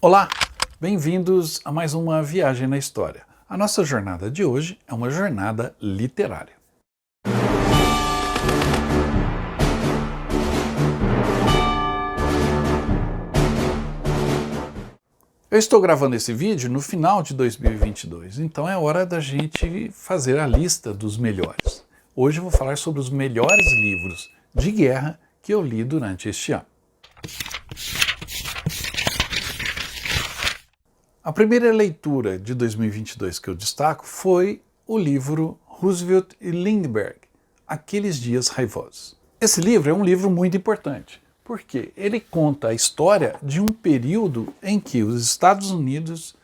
Olá, bem-vindos a mais uma viagem na história. A nossa jornada de hoje é uma jornada literária. Eu estou gravando esse vídeo no final de 2022, então é hora da gente fazer a lista dos melhores. Hoje eu vou falar sobre os melhores livros de guerra que eu li durante este ano. A primeira leitura de 2022 que eu destaco foi o livro Roosevelt e Lindbergh, Aqueles Dias Raivosos. Esse livro é um livro muito importante, porque ele conta a história de um período em que os Estados Unidos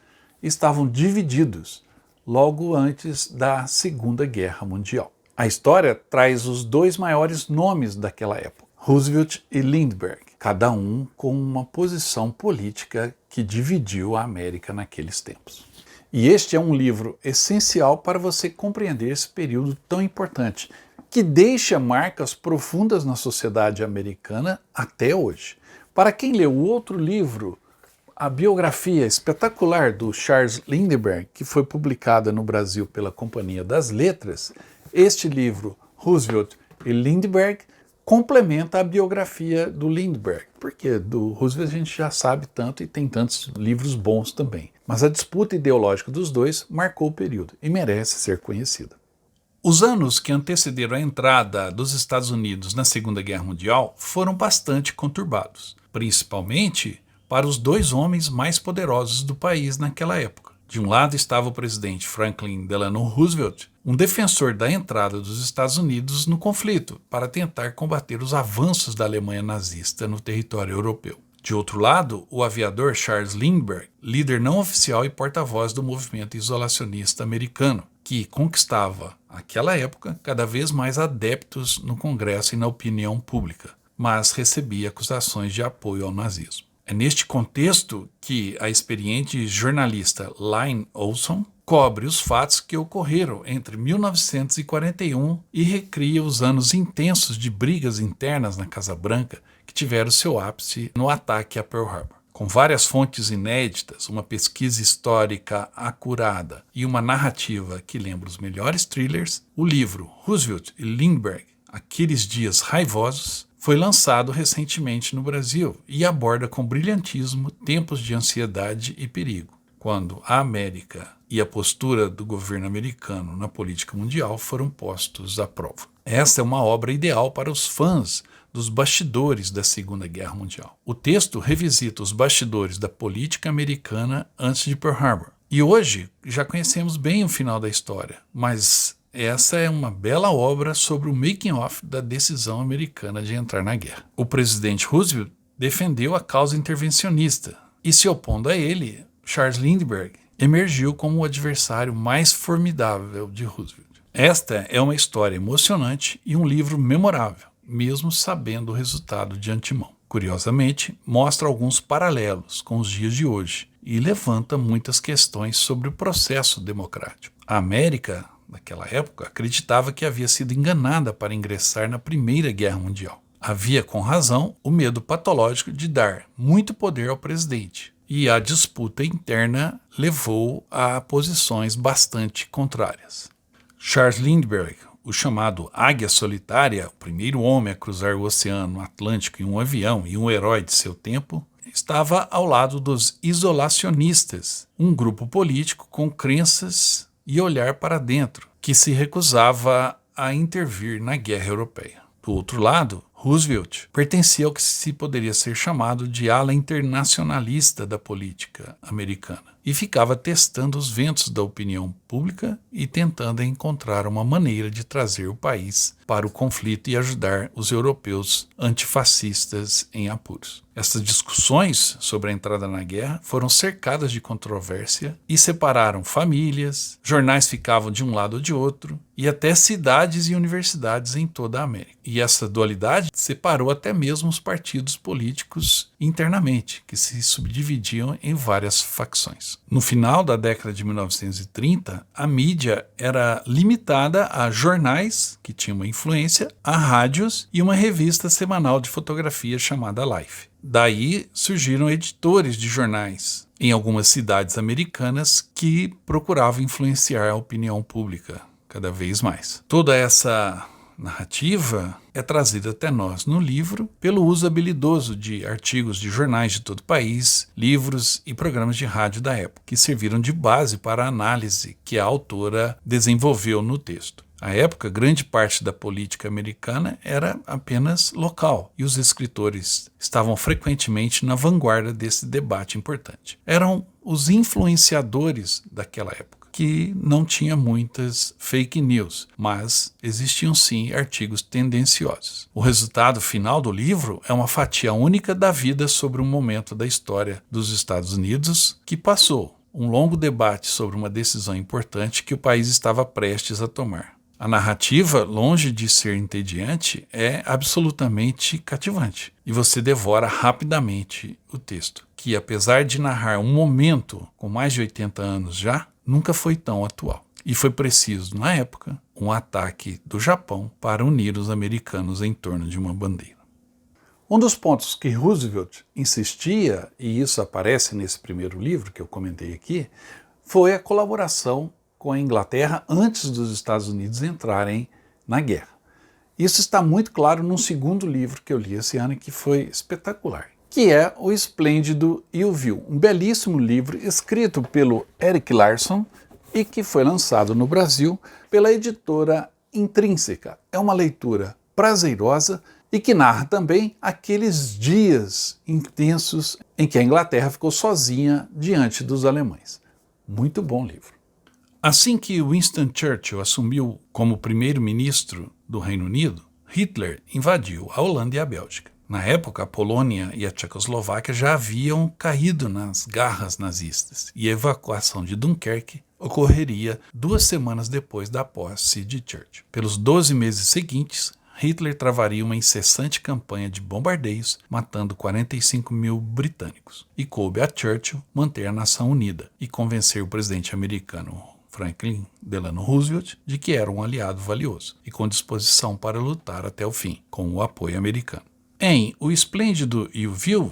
estavam divididos logo antes da Segunda Guerra Mundial. A história traz os dois maiores nomes daquela época, Roosevelt e Lindbergh, cada um com uma posição política que dividiu a América naqueles tempos. E este é um livro essencial para você compreender esse período tão importante, que deixa marcas profundas na sociedade americana até hoje. Para quem leu o outro livro, a biografia espetacular do Charles Lindbergh, que foi publicada no Brasil pela Companhia das Letras, este livro, Roosevelt e Lindbergh, complementa a biografia do Lindbergh, porque do Roosevelt a gente já sabe tanto e tem tantos livros bons também. Mas a disputa ideológica dos dois marcou o período e merece ser conhecida. Os anos que antecederam a entrada dos Estados Unidos na Segunda Guerra Mundial foram bastante conturbados, principalmente para os dois homens mais poderosos do país naquela época. De um lado estava o presidente Franklin Delano Roosevelt, um defensor da entrada dos Estados Unidos no conflito para tentar combater os avanços da Alemanha nazista no território europeu. De outro lado, o aviador Charles Lindbergh, líder não oficial e porta-voz do movimento isolacionista americano, que conquistava, naquela época, cada vez mais adeptos no Congresso e na opinião pública, mas recebia acusações de apoio ao nazismo. É neste contexto que a experiente jornalista Lynn Olson cobre os fatos que ocorreram entre 1941 e recria os anos intensos de brigas internas na Casa Branca que tiveram seu ápice no ataque a Pearl Harbor. Com várias fontes inéditas, uma pesquisa histórica acurada e uma narrativa que lembra os melhores thrillers, o livro Roosevelt e Lindbergh, Aqueles Dias Raivosos, foi lançado recentemente no Brasil e aborda com brilhantismo tempos de ansiedade e perigo, quando a América e a postura do governo americano na política mundial foram postos à prova. Esta é uma obra ideal para os fãs dos bastidores da Segunda Guerra Mundial. O texto revisita os bastidores da política americana antes de Pearl Harbor. E hoje já conhecemos bem o final da história, mas essa é uma bela obra sobre o making-of da decisão americana de entrar na guerra. O presidente Roosevelt defendeu a causa intervencionista e, se opondo a ele, Charles Lindbergh emergiu como o adversário mais formidável de Roosevelt. Esta é uma história emocionante e um livro memorável, mesmo sabendo o resultado de antemão. Curiosamente, mostra alguns paralelos com os dias de hoje e levanta muitas questões sobre o processo democrático. A América, naquela época, acreditava que havia sido enganada para ingressar na Primeira Guerra Mundial. Havia, com razão, o medo patológico de dar muito poder ao presidente, e a disputa interna levou a posições bastante contrárias. Charles Lindbergh, o chamado Águia Solitária, o primeiro homem a cruzar o Oceano Atlântico em um avião e um herói de seu tempo, estava ao lado dos isolacionistas, um grupo político com crenças e olhar para dentro, que se recusava a intervir na guerra europeia. Do outro lado, Roosevelt pertencia ao que se poderia ser chamado de ala internacionalista da política americana e ficava testando os ventos da opinião pública e tentando encontrar uma maneira de trazer o país para o conflito e ajudar os europeus antifascistas em apuros. Essas discussões sobre a entrada na guerra foram cercadas de controvérsia e separaram famílias, jornais ficavam de um lado ou de outro e até cidades e universidades em toda a América. E essa dualidade separou até mesmo os partidos políticos internamente, que se subdividiam em várias facções. No final da década de 1930, a mídia era limitada a jornais, que tinham uma influência, a rádios e uma revista semanal de fotografia chamada Life. Daí surgiram editores de jornais em algumas cidades americanas que procuravam influenciar a opinião pública cada vez mais. Toda essa narrativa é trazida até nós no livro pelo uso habilidoso de artigos de jornais de todo o país, livros e programas de rádio da época, que serviram de base para a análise que a autora desenvolveu no texto. À época, grande parte da política americana era apenas local e os escritores estavam frequentemente na vanguarda desse debate importante. Eram os influenciadores daquela época, que não tinha muitas fake news, mas existiam sim artigos tendenciosos. O resultado final do livro é uma fatia única da vida sobre um momento da história dos Estados Unidos que passou um longo debate sobre uma decisão importante que o país estava prestes a tomar. A narrativa, longe de ser entediante, é absolutamente cativante e você devora rapidamente o texto, que apesar de narrar um momento com mais de 80 anos já, nunca foi tão atual. E foi preciso, na época, um ataque do Japão para unir os americanos em torno de uma bandeira. Um dos pontos que Roosevelt insistia, e isso aparece nesse primeiro livro que eu comentei aqui, foi a colaboração com a Inglaterra antes dos Estados Unidos entrarem na guerra. Isso está muito claro num segundo livro que eu li esse ano e que foi espetacular, que é O Esplêndido e o Vil, um belíssimo livro escrito pelo Erik Larson e que foi lançado no Brasil pela editora Intrínseca. É uma leitura prazerosa e que narra também aqueles dias intensos em que a Inglaterra ficou sozinha diante dos alemães. Muito bom livro. Assim que Winston Churchill assumiu como primeiro-ministro do Reino Unido, Hitler invadiu a Holanda e a Bélgica. Na época, a Polônia e a Tchecoslováquia já haviam caído nas garras nazistas e a evacuação de Dunkerque ocorreria 2 semanas depois da posse de Churchill. Pelos 12 meses seguintes, Hitler travaria uma incessante campanha de bombardeios, matando 45 mil britânicos. E coube a Churchill manter a nação unida e convencer o presidente americano Franklin Delano Roosevelt de que era um aliado valioso e com disposição para lutar até o fim, com o apoio americano. Em O Esplêndido e o Vil,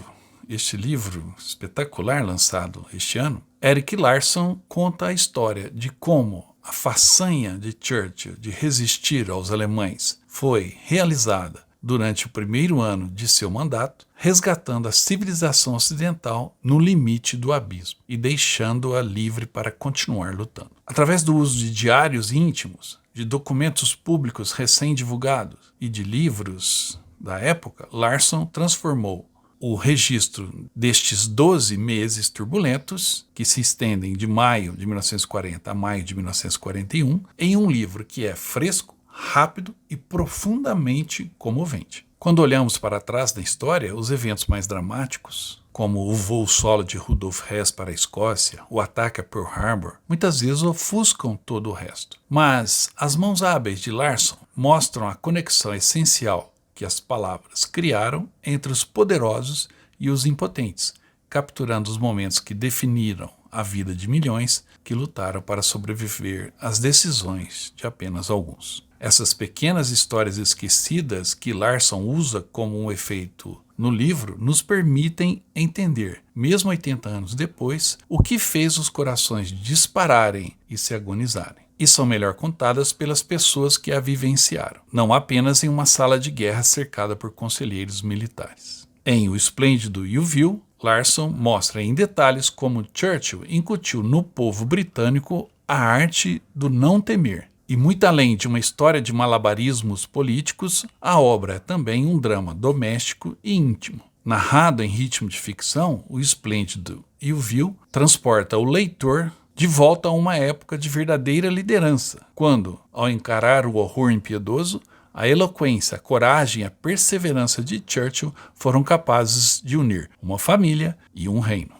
este livro espetacular lançado este ano, Erik Larson conta a história de como a façanha de Churchill de resistir aos alemães foi realizada durante o primeiro ano de seu mandato, resgatando a civilização ocidental no limite do abismo e deixando-a livre para continuar lutando. Através do uso de diários íntimos, de documentos públicos recém-divulgados e de livros da época, Larson transformou o registro destes 12 meses turbulentos, que se estendem de maio de 1940 a maio de 1941, em um livro que é fresco, rápido e profundamente comovente. Quando olhamos para trás da história, os eventos mais dramáticos, como o voo solo de Rudolf Hess para a Escócia, o ataque a Pearl Harbor, muitas vezes ofuscam todo o resto. Mas as mãos hábeis de Larson mostram a conexão essencial que as palavras criaram entre os poderosos e os impotentes, capturando os momentos que definiram a vida de milhões que lutaram para sobreviver às decisões de apenas alguns. Essas pequenas histórias esquecidas que Larson usa como um efeito no livro nos permitem entender, mesmo 80 anos depois, o que fez os corações dispararem e se agonizarem. E são melhor contadas pelas pessoas que a vivenciaram, não apenas em uma sala de guerra cercada por conselheiros militares. Em O Esplêndido e o Vil, Larson mostra em detalhes como Churchill incutiu no povo britânico a arte do não temer. E muito além de uma história de malabarismos políticos, a obra é também um drama doméstico e íntimo. Narrado em ritmo de ficção, O Esplêndido e o Vil transporta o leitor de volta a uma época de verdadeira liderança, quando, ao encarar o horror impiedoso, a eloquência, a coragem e a perseverança de Churchill foram capazes de unir uma família e um reino.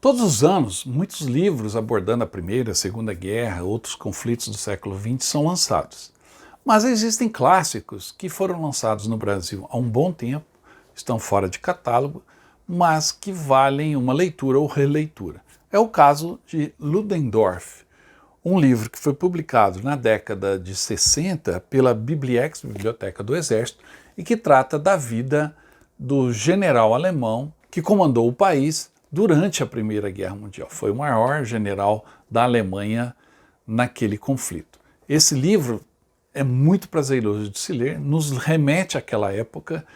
Todos os anos, muitos livros abordando a Primeira e a Segunda Guerra, outros conflitos do século XX são lançados. Mas existem clássicos que foram lançados no Brasil há um bom tempo, estão fora de catálogo, mas que valem uma leitura ou releitura. é o caso de Ludendorff, um livro que foi publicado na década de 60 pela Bibliex, Biblioteca do Exército, e que trata da vida do general alemão que comandou o país durante a Primeira Guerra Mundial. Foi o maior general da Alemanha naquele conflito. Esse livro é muito prazeroso de se ler, nos remete àquela época,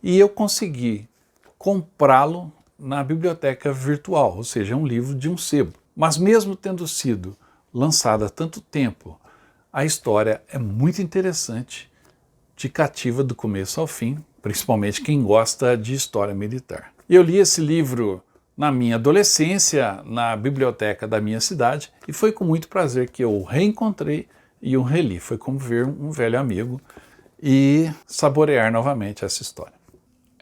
e eu consegui comprá-lo na biblioteca virtual, ou seja, é um livro de um sebo. Mas mesmo tendo sido lançado há tanto tempo, a história é muito interessante, te cativa do começo ao fim, principalmente quem gosta de história militar. Eu li esse livro na minha adolescência, na biblioteca da minha cidade, e foi com muito prazer que eu o reencontrei e o reli. Foi como ver um velho amigo e saborear novamente essa história.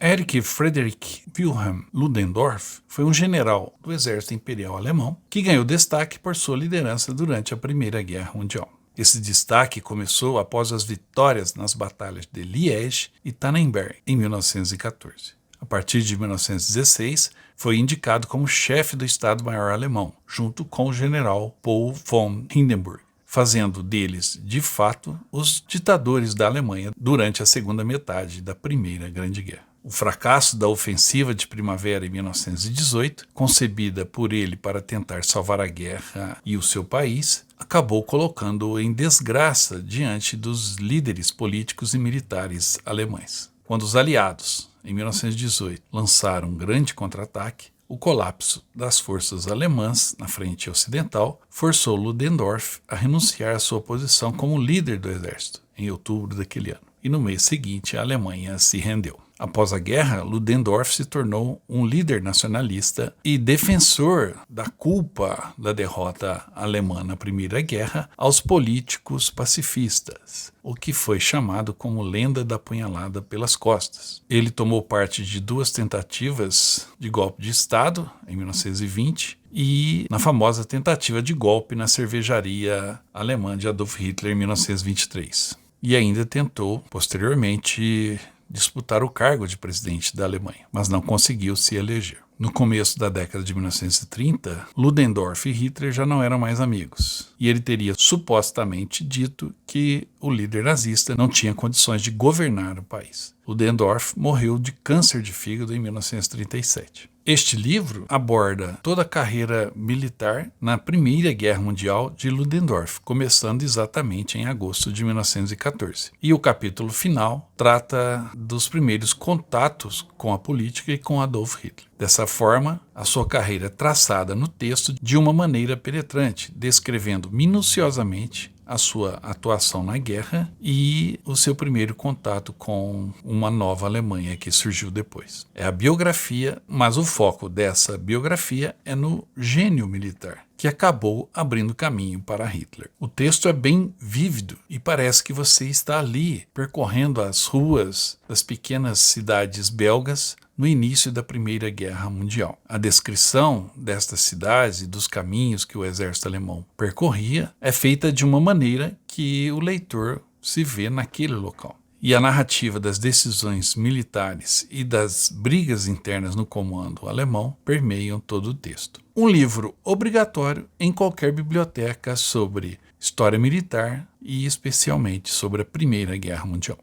Erich Friedrich Wilhelm Ludendorff foi um general do Exército Imperial Alemão que ganhou destaque por sua liderança durante a Primeira Guerra Mundial. Esse destaque começou após as vitórias nas batalhas de Liège e Tannenberg, em 1914. A partir de 1916, foi indicado como chefe do Estado-Maior alemão, junto com o general Paul von Hindenburg, fazendo deles, de fato, os ditadores da Alemanha durante a segunda metade da Primeira Grande Guerra. O fracasso da ofensiva de primavera em 1918, concebida por ele para tentar salvar a guerra e o seu país, acabou colocando-o em desgraça diante dos líderes políticos e militares alemães. Quando os aliados, em 1918, lançaram um grande contra-ataque, o colapso das forças alemãs na frente ocidental forçou Ludendorff a renunciar à sua posição como líder do exército, em outubro daquele ano. E no mês seguinte, a Alemanha se rendeu. Após a guerra, Ludendorff se tornou um líder nacionalista e defensor da culpa da derrota alemã na Primeira Guerra aos políticos pacifistas, o que foi chamado como lenda da punhalada pelas costas. Ele tomou parte de 2 tentativas de golpe de Estado, em 1920, e na famosa tentativa de golpe na cervejaria alemã de Adolf Hitler, em 1923. E ainda tentou, posteriormente, disputar o cargo de presidente da Alemanha, mas não conseguiu se eleger. No começo da década de 1930, Ludendorff e Hitler já não eram mais amigos, e ele teria supostamente dito que o líder nazista não tinha condições de governar o país. Ludendorff morreu de câncer de fígado em 1937. Este livro aborda toda a carreira militar na Primeira Guerra Mundial de Ludendorff, começando exatamente em agosto de 1914. E o capítulo final trata dos primeiros contatos com a política e com Adolf Hitler. Dessa forma, a sua carreira é traçada no texto de uma maneira penetrante, descrevendo minuciosamente a sua atuação na guerra e o seu primeiro contato com uma nova Alemanha que surgiu depois. É a biografia, mas o foco dessa biografia é no gênio militar, que acabou abrindo caminho para Hitler. O texto é bem vívido e parece que você está ali percorrendo as ruas das pequenas cidades belgas no início da Primeira Guerra Mundial. A descrição destas cidades e dos caminhos que o exército alemão percorria é feita de uma maneira que o leitor se vê naquele local. E a narrativa das decisões militares e das brigas internas no comando alemão permeiam todo o texto. Um livro obrigatório em qualquer biblioteca sobre história militar e especialmente sobre a Primeira Guerra Mundial.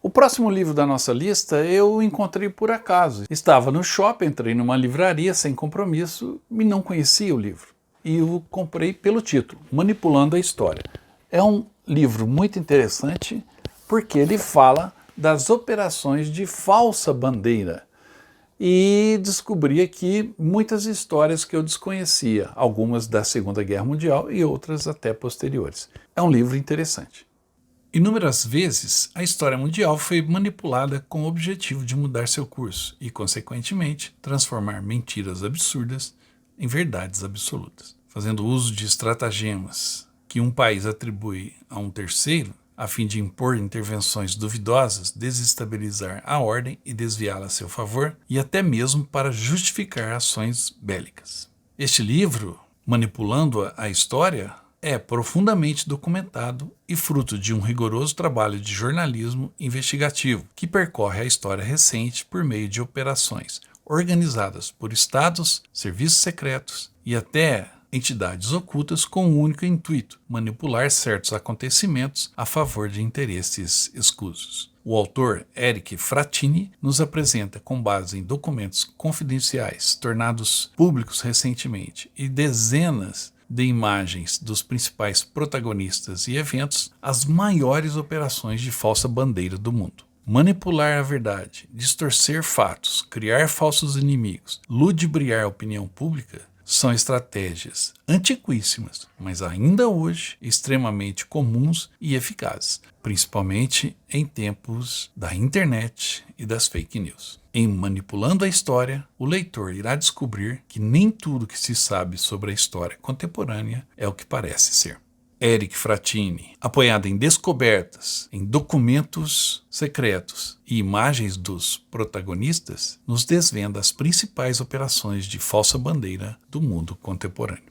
O próximo livro da nossa lista eu encontrei por acaso. Estava no shopping, entrei numa livraria sem compromisso e não conhecia o livro. E o comprei pelo título, Manipulando a História. É um livro muito interessante porque ele fala das operações de falsa bandeira. E descobri aqui muitas histórias que eu desconhecia, algumas da Segunda Guerra Mundial e outras até posteriores. É um livro interessante. Inúmeras vezes, a história mundial foi manipulada com o objetivo de mudar seu curso e, consequentemente, transformar mentiras absurdas em verdades absolutas. Fazendo uso de estratagemas que um país atribui a um terceiro, a fim de impor intervenções duvidosas, desestabilizar a ordem e desviá-la a seu favor, e até mesmo para justificar ações bélicas. Este livro, Manipulando a História, é profundamente documentado e fruto de um rigoroso trabalho de jornalismo investigativo que percorre a história recente por meio de operações organizadas por estados, serviços secretos e até entidades ocultas com o único intuito: manipular certos acontecimentos a favor de interesses escusos. O autor Eric Frattini nos apresenta, com base em documentos confidenciais tornados públicos recentemente e dezenas de imagens dos principais protagonistas e eventos, as maiores operações de falsa bandeira do mundo. Manipular a verdade, distorcer fatos, criar falsos inimigos, ludibriar a opinião pública são estratégias antiquíssimas, mas ainda hoje extremamente comuns e eficazes, principalmente em tempos da internet e das fake news. Em Manipulando a História, o leitor irá descobrir que nem tudo que se sabe sobre a história contemporânea é o que parece ser. Eric Frattini, apoiado em descobertas, em documentos secretos e imagens dos protagonistas, nos desvenda as principais operações de falsa bandeira do mundo contemporâneo.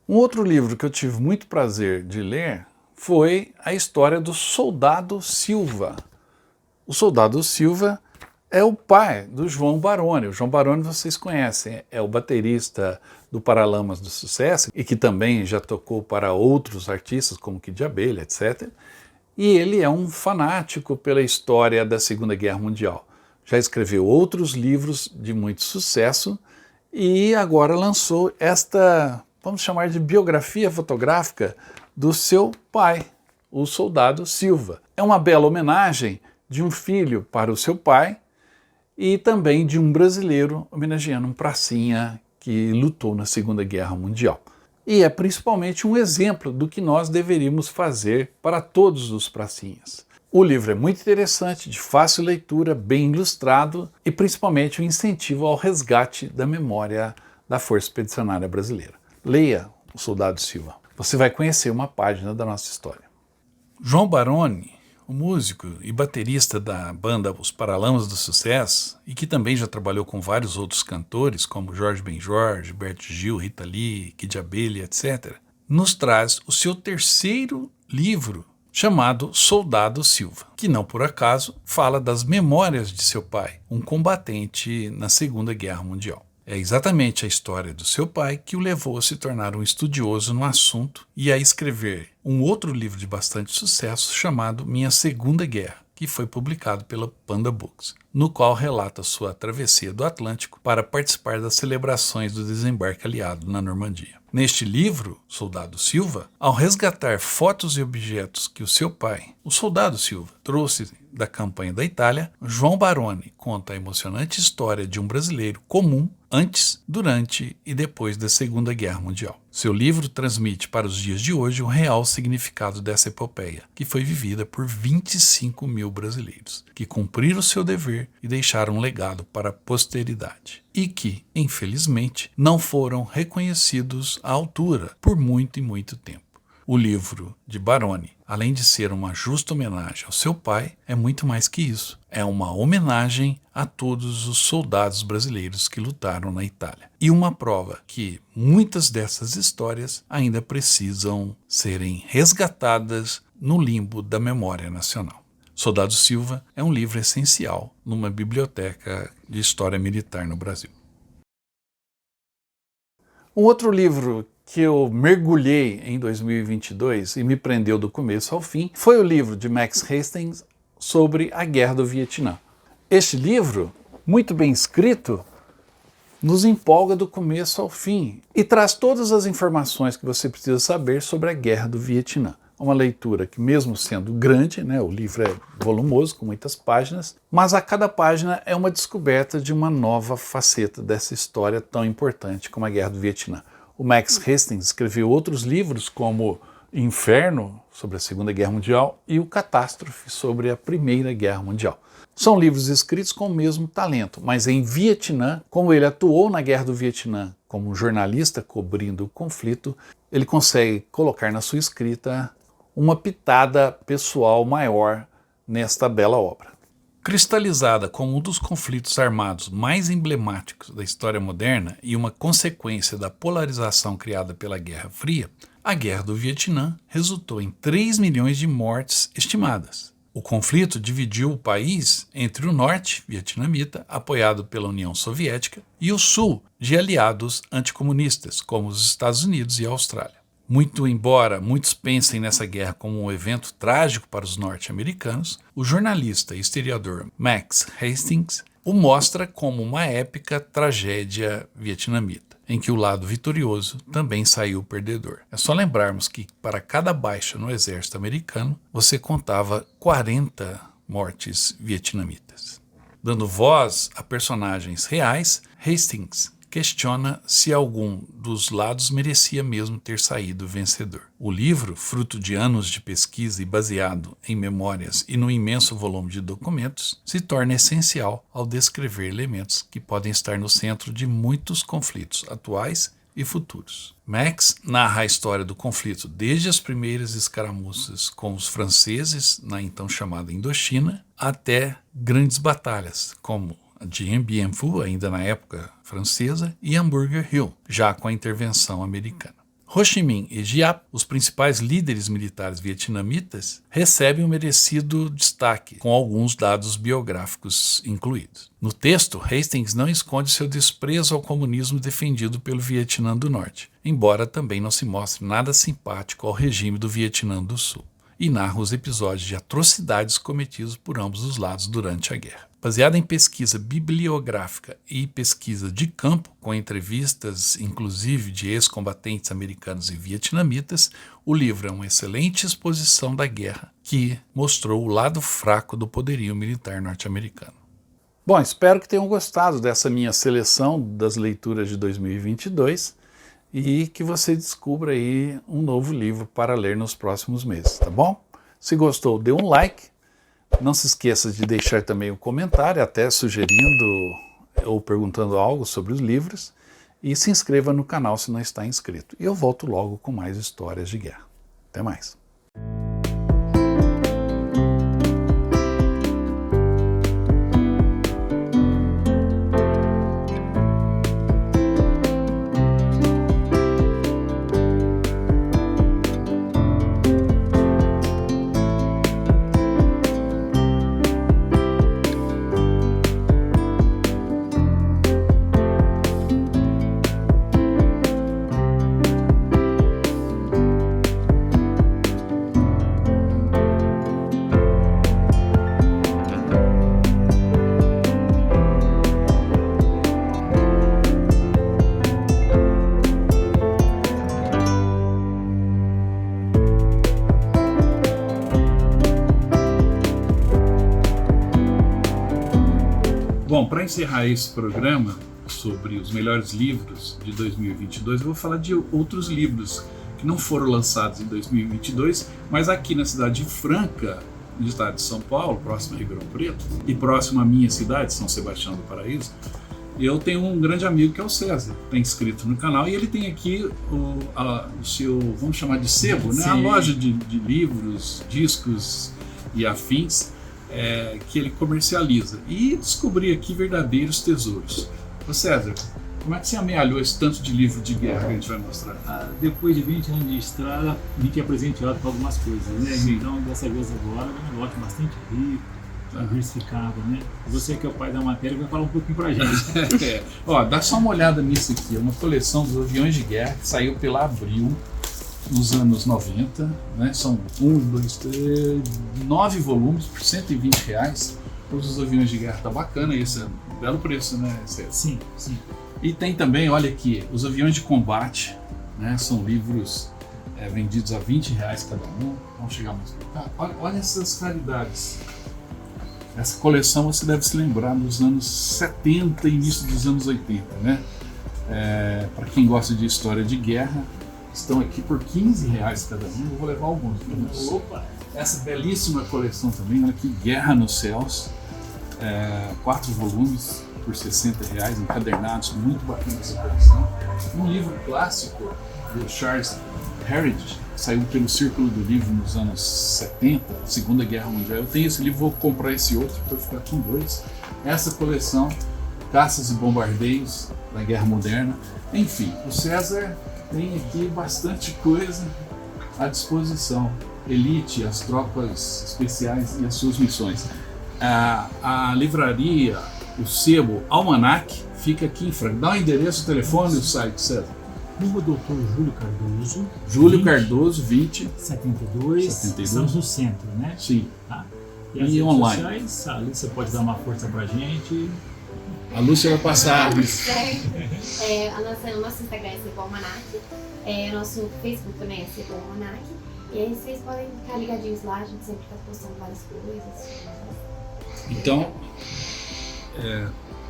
Um outro livro que eu tive muito prazer de ler foi a história do Soldado Silva. O Soldado Silva é o pai do João Baroni. O João Baroni vocês conhecem, é o baterista do Paralamas do Sucesso e que também já tocou para outros artistas como Kid Abelha, etc. E ele é um fanático pela história da Segunda Guerra Mundial. Já escreveu outros livros de muito sucesso e agora lançou esta, vamos chamar de biografia fotográfica do seu pai, o Soldado Silva. É uma bela homenagem de um filho para o seu pai e também de um brasileiro homenageando um pracinha que lutou na Segunda Guerra Mundial. E é principalmente um exemplo do que nós deveríamos fazer para todos os pracinhas. O livro é muito interessante, de fácil leitura, bem ilustrado e principalmente um incentivo ao resgate da memória da Força Expedicionária Brasileira. Leia O Soldado Silva. Você vai conhecer uma página da nossa história. João Baroni, o músico e baterista da banda Os Paralamas do Sucesso, e que também já trabalhou com vários outros cantores, como Jorge Benjor, Gilberto Gil, Rita Lee, Kid Abelha, etc., nos traz o seu terceiro livro, chamado Soldado Silva, que não por acaso fala das memórias de seu pai, um combatente na Segunda Guerra Mundial. É exatamente a história do seu pai que o levou a se tornar um estudioso no assunto e a escrever um outro livro de bastante sucesso chamado Minha Segunda Guerra, que foi publicado pela Panda Books, no qual relata sua travessia do Atlântico para participar das celebrações do desembarque aliado na Normandia. Neste livro, Soldado Silva, ao resgatar fotos e objetos que o seu pai, o Soldado Silva, trouxe da campanha da Itália, João Baroni conta a emocionante história de um brasileiro comum antes, durante e depois da Segunda Guerra Mundial. Seu livro transmite para os dias de hoje o real significado dessa epopeia, que foi vivida por 25 mil brasileiros, que cumpriram seu dever e deixaram um legado para a posteridade, e que, infelizmente, não foram reconhecidos à altura por muito e muito tempo. O livro de Baroni, além de ser uma justa homenagem ao seu pai, é muito mais que isso. É uma homenagem a todos os soldados brasileiros que lutaram na Itália. E uma prova que muitas dessas histórias ainda precisam serem resgatadas no limbo da memória nacional. Soldado Silva é um livro essencial numa biblioteca de história militar no Brasil. Um outro livro que eu mergulhei em 2022 e me prendeu do começo ao fim foi o livro de Max Hastings sobre a Guerra do Vietnã. Este livro, muito bem escrito, nos empolga do começo ao fim e traz todas as informações que você precisa saber sobre a Guerra do Vietnã. Uma leitura que, mesmo sendo grande, o livro é volumoso, com muitas páginas, mas a cada página é uma descoberta de uma nova faceta dessa história tão importante como a Guerra do Vietnã. O Max Hastings escreveu outros livros como Inferno, sobre a Segunda Guerra Mundial, e o Catástrofe, sobre a Primeira Guerra Mundial. São livros escritos com o mesmo talento, mas em Vietnã, como ele atuou na Guerra do Vietnã como um jornalista cobrindo o conflito, ele consegue colocar na sua escrita uma pitada pessoal maior nesta bela obra. Cristalizada como um dos conflitos armados mais emblemáticos da história moderna e uma consequência da polarização criada pela Guerra Fria, a Guerra do Vietnã resultou em 3 milhões de mortes estimadas. O conflito dividiu o país entre o norte, vietnamita, apoiado pela União Soviética, e o sul, de aliados anticomunistas, como os Estados Unidos e a Austrália. Muito embora muitos pensem nessa guerra como um evento trágico para os norte-americanos, o jornalista e historiador Max Hastings o mostra como uma épica tragédia vietnamita, em que o lado vitorioso também saiu perdedor. É só lembrarmos que para cada baixa no exército americano, você contava 40 mortes vietnamitas. Dando voz a personagens reais, Hastings questiona se algum dos lados merecia mesmo ter saído vencedor. O livro, fruto de anos de pesquisa e baseado em memórias e no imenso volume de documentos, se torna essencial ao descrever elementos que podem estar no centro de muitos conflitos atuais e futuros. Max narra a história do conflito desde as primeiras escaramuças com os franceses na então chamada Indochina até grandes batalhas como de Dien Bien Phu, ainda na época francesa, e Hambúrguer Hill, já com a intervenção americana. Ho Chi Minh e Giap, os principais líderes militares vietnamitas, recebem um merecido destaque, com alguns dados biográficos incluídos. No texto, Hastings não esconde seu desprezo ao comunismo defendido pelo Vietnã do Norte, embora também não se mostre nada simpático ao regime do Vietnã do Sul, e narra os episódios de atrocidades cometidos por ambos os lados durante a guerra. Baseada em pesquisa bibliográfica e pesquisa de campo, com entrevistas inclusive de ex-combatentes americanos e vietnamitas, o livro é uma excelente exposição da guerra que mostrou o lado fraco do poderio militar norte-americano. Bom, espero que tenham gostado dessa minha seleção das leituras de 2022 e que você descubra aí um novo livro para ler nos próximos meses, tá bom? Se gostou, dê um like. Não se esqueça de deixar também um comentário, até sugerindo ou perguntando algo sobre os livros, e se inscreva no canal se não está inscrito. E eu volto logo com mais histórias de guerra. Até mais. Bom, para encerrar esse programa sobre os melhores livros de 2022, eu vou falar de outros livros que não foram lançados em 2022, mas aqui na cidade de Franca, no estado de São Paulo, próximo a Ribeirão Preto, e próximo à minha cidade, São Sebastião do Paraíso, eu tenho um grande amigo que é o César, está inscrito no canal, e ele tem aqui o seu, vamos chamar de sebo, né? A loja de livros, discos e afins, que ele comercializa, e descobri aqui verdadeiros tesouros. Ô César, como é que você amealhou esse tanto de livro de guerra que a gente vai mostrar? Depois de 20 anos de estrada, a gente é presenteado com algumas coisas, né? Sim. Então, dessa vez agora, é um lote bastante rico, diversificado, né? Você que é o pai da matéria vai falar um pouquinho pra gente. Ó, dá só uma olhada nisso aqui, é uma coleção dos aviões de guerra que saiu pela Abril nos anos 90, né? São 9 volumes por R$120. Todos os aviões de guerra, tá bacana, esse é um belo preço, né, César? Sim, sim. E tem também, olha aqui, os aviões de combate, né? São livros vendidos a R$20 cada um. Vamos chegar mais pra cá. Olha essas raridades. Essa coleção você deve se lembrar dos anos 70 e início dos anos 80, né? Para quem gosta de história de guerra, estão aqui por R$15 cada um. Eu vou levar alguns para você. Opa! Essa belíssima coleção também, olha aqui, Guerra nos Céus, 4 volumes por R$60, encadernados, muito bacana essa coleção. Um livro clássico do Charles Heritage, saiu pelo Círculo do Livro nos anos 70, Segunda Guerra Mundial. Eu tenho esse livro, vou comprar esse outro para ficar com 2. Essa coleção, Caças e Bombardeios da Guerra Moderna. Enfim, o César tem aqui bastante coisa à disposição. elite, as tropas especiais e as suas missões. A livraria, o sebo Almanac, fica aqui em Franca. Dá o endereço, o telefone e o site, César. Rua Doutor Júlio Cardoso. Júlio Cardoso, 20. 72. Estamos no centro, né? Sim. Tá? E as redes online. Sociais, ali você pode dar uma força pra gente. A Lúcia vai passar. O nosso Instagram é Sebo Almanac. Nosso Facebook também é Sebo Almanac. E aí vocês podem ficar ligadinhos lá, a gente sempre está postando várias coisas. Então,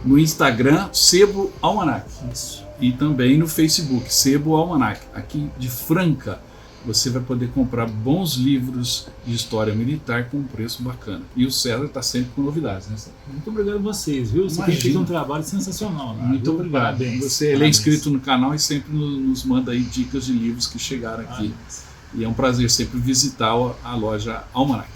no Instagram, Sebo Almanac. Isso. E também no Facebook, Sebo Almanac. Aqui de Franca, você vai poder comprar bons livros de história militar com um preço bacana. E o César está sempre com novidades, né, César? Muito obrigado a vocês, viu? Você tem Imagina. feito um trabalho sensacional. Né? Muito Viu? obrigado. Parabéns. Ele é Parabéns. inscrito no canal e sempre nos manda aí dicas de livros que chegaram aqui. Parabéns. E é um prazer sempre visitar a loja Almanac.